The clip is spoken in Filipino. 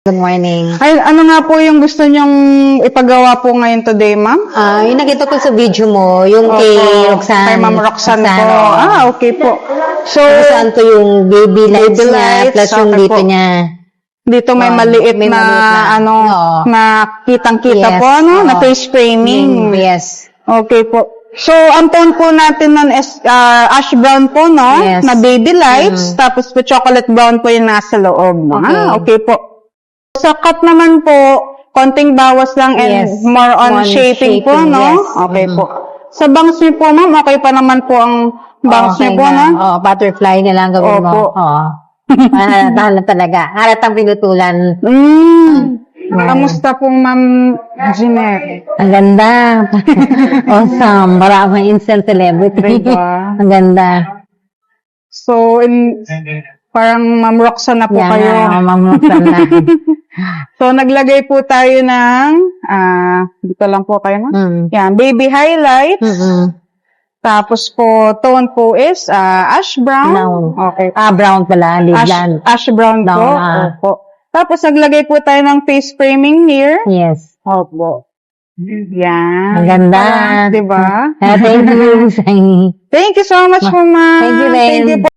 Good morning. Ay, ano nga po yung gusto nyong ipagawa po ngayon today, ma'am? Yung nakita ko sa video mo, yung kay Roxanne. Kay Ma'am Roxanne po. Okay po. So, Saan to yung baby lights baby niya, lights, plus yung okay dito po. niya. Dito may maliit may na, maliit na, oo. na kitang-kita Yes, po, ano? oo. Na face framing. Yes. Okay po. So, ang tone po natin nun is ash brown po, no? Yes. Na baby lights. Tapos po chocolate brown po yung nasa loob. Okay po. Sa cut naman po, konting bawas lang and Yes. more on More shaping po, shaping, no? yes. Okay po. Sa bangs niyo po, ma'am, okay pa naman po ang bangs niyo po, no? Butterfly na lang gawin mo. Opo. Halata talaga. Halatang pinutulan. Kamusta po, ma'am Jeanette? Ang ganda. Awesome. Maraming instant celebrity. Diba? Ang ganda. So, parang Ma'am Roxanne na po kayo. Mamuksan na. So, naglagay po tayo ng, dito lang po kayo, no? Yan, baby highlights. Tapos po, tone po is ash brown. Brown. Okay. Brown pala. Lidlan. Ash brown po. Brown, Opo. Tapos, naglagay po tayo ng face framing here. Yes. Opo. Yan. Ang ganda. Diba? Thank you. Thank you so much po, ma'am. Thank you, Len. Thank you po.